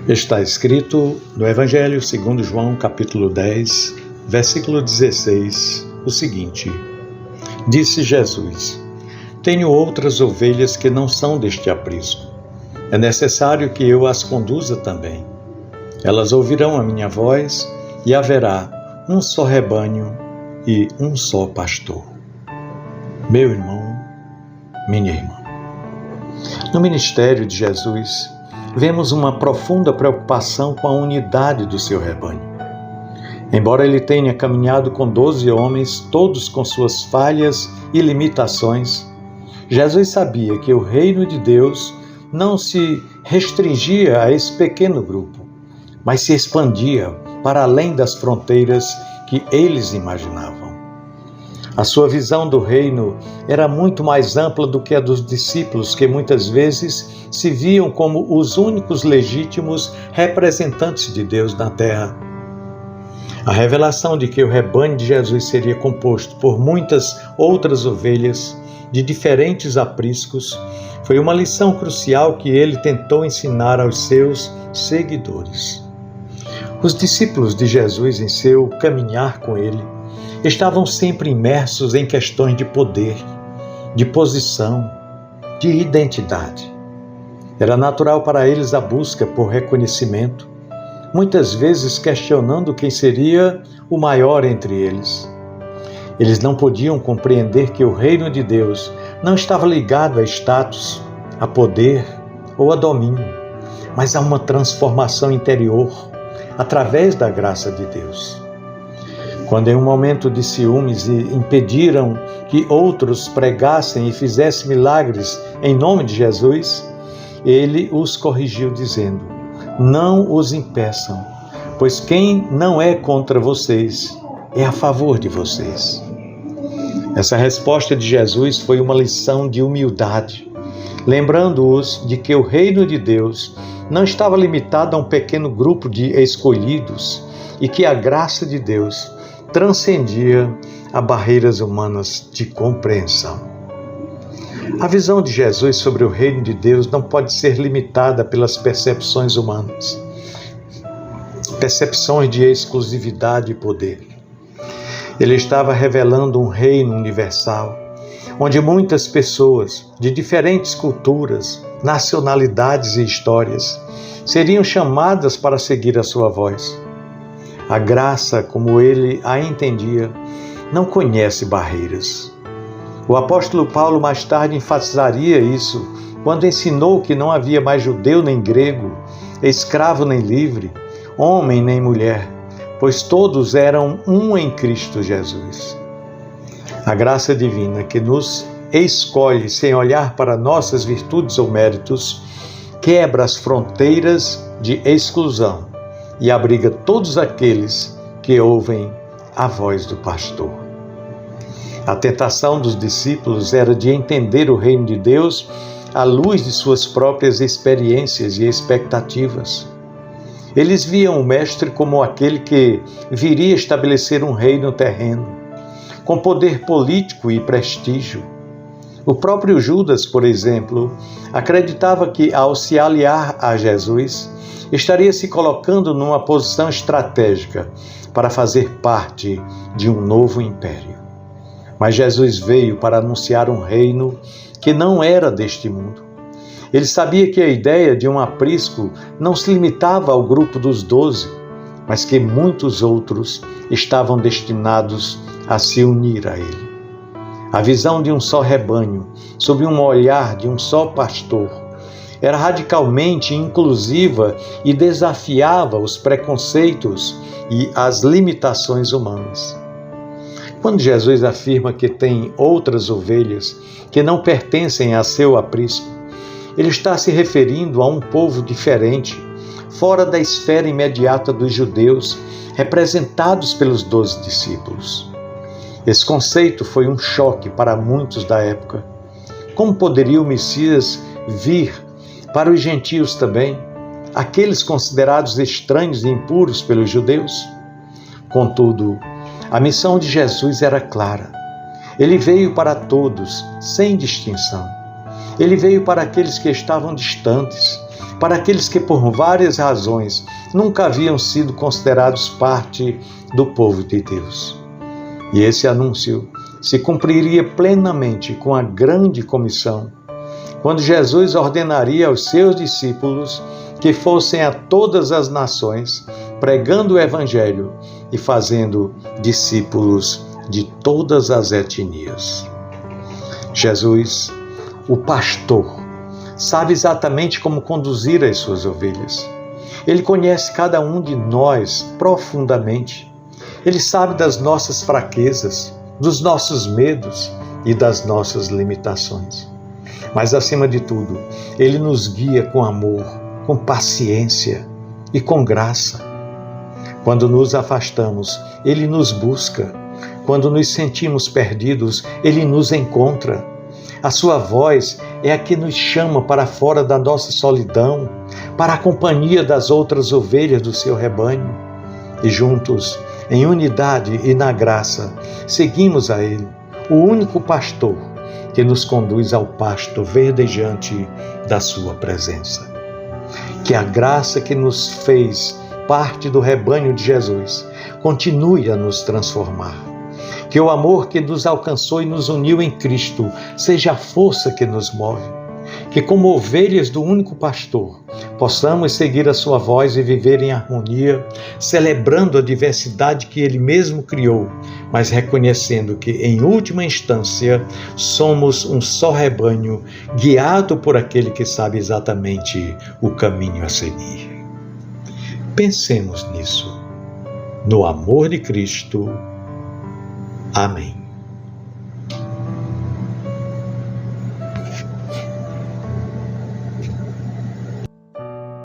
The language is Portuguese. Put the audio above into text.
Está escrito no Evangelho segundo João, capítulo 10, versículo 16, o seguinte: Disse Jesus: Tenho outras ovelhas que não são deste aprisco. É necessário que eu as conduza também. Elas ouvirão a minha voz e haverá um só rebanho e um só pastor. Meu irmão, minha irmã. No ministério de Jesus, vemos uma profunda preocupação com a unidade do seu rebanho. Embora ele tenha caminhado com 12 homens, todos com suas falhas e limitações, Jesus sabia que o reino de Deus não se restringia a esse pequeno grupo, mas se expandia para além das fronteiras que eles imaginavam. A sua visão do reino era muito mais ampla do que a dos discípulos, que muitas vezes se viam como os únicos legítimos representantes de Deus na terra. A revelação de que o rebanho de Jesus seria composto por muitas outras ovelhas de diferentes apriscos foi uma lição crucial que ele tentou ensinar aos seus seguidores. Os discípulos de Jesus, em seu caminhar com ele, estavam sempre imersos em questões de poder, de posição, de identidade. Era natural para eles a busca por reconhecimento, muitas vezes questionando quem seria o maior entre eles. Eles não podiam compreender que o reino de Deus não estava ligado a status, a poder ou a domínio, mas a uma transformação interior através da graça de Deus. Quando em um momento de ciúmes impediram que outros pregassem e fizessem milagres em nome de Jesus, ele os corrigiu dizendo: Não os impeçam, pois quem não é contra vocês é a favor de vocês. Essa resposta de Jesus foi uma lição de humildade, lembrando-os de que o reino de Deus não estava limitado a um pequeno grupo de escolhidos e que a graça de Deus transcendia a barreiras humanas de compreensão. A visão de Jesus sobre o reino de Deus não pode ser limitada pelas percepções humanas, percepções de exclusividade e poder. Ele estava revelando um reino universal, onde muitas pessoas de diferentes culturas, nacionalidades e histórias seriam chamadas para seguir a sua voz. A graça, como ele a entendia, não conhece barreiras. O apóstolo Paulo mais tarde enfatizaria isso quando ensinou que não havia mais judeu nem grego, escravo nem livre, homem nem mulher, pois todos eram um em Cristo Jesus. A graça divina que nos escolhe sem olhar para nossas virtudes ou méritos, quebra as fronteiras de exclusão e abriga todos aqueles que ouvem a voz do pastor. A tentação dos discípulos era de entender o reino de Deus à luz de suas próprias experiências e expectativas. Eles viam o Mestre como aquele que viria estabelecer um reino terreno, com poder político e prestígio. O próprio Judas, por exemplo, acreditava que, ao se aliar a Jesus, estaria se colocando numa posição estratégica para fazer parte de um novo império. Mas Jesus veio para anunciar um reino que não era deste mundo. Ele sabia que a ideia de um aprisco não se limitava ao grupo dos 12, mas que muitos outros estavam destinados a se unir a ele. A visão de um só rebanho, sob um olhar de um só pastor, era radicalmente inclusiva e desafiava os preconceitos e as limitações humanas. Quando Jesus afirma que tem outras ovelhas que não pertencem a seu aprisco, ele está se referindo a um povo diferente, fora da esfera imediata dos judeus, representados pelos 12 discípulos. Esse conceito foi um choque para muitos da época. Como poderia o Messias vir para os gentios também, aqueles considerados estranhos e impuros pelos judeus? Contudo, a missão de Jesus era clara. Ele veio para todos, sem distinção. Ele veio para aqueles que estavam distantes, para aqueles que por várias razões nunca haviam sido considerados parte do povo de Deus. E esse anúncio se cumpriria plenamente com a grande comissão, quando Jesus ordenaria aos seus discípulos que fossem a todas as nações, pregando o Evangelho e fazendo discípulos de todas as etnias. Jesus, o pastor, sabe exatamente como conduzir as suas ovelhas. Ele conhece cada um de nós profundamente. Ele sabe das nossas fraquezas, dos nossos medos e das nossas limitações. Mas, acima de tudo, Ele nos guia com amor, com paciência e com graça. Quando nos afastamos, Ele nos busca. Quando nos sentimos perdidos, Ele nos encontra. A sua voz é a que nos chama para fora da nossa solidão, para a companhia das outras ovelhas do seu rebanho. E juntos, em unidade e na graça, seguimos a Ele, o único pastor que nos conduz ao pasto verdejante da sua presença. Que a graça que nos fez parte do rebanho de Jesus continue a nos transformar. Que o amor que nos alcançou e nos uniu em Cristo seja a força que nos move. Que, como ovelhas do único pastor, possamos seguir a sua voz e viver em harmonia, celebrando a diversidade que Ele mesmo criou, mas reconhecendo que, em última instância, somos um só rebanho, guiado por aquele que sabe exatamente o caminho a seguir. Pensemos nisso. No amor de Cristo. Amém.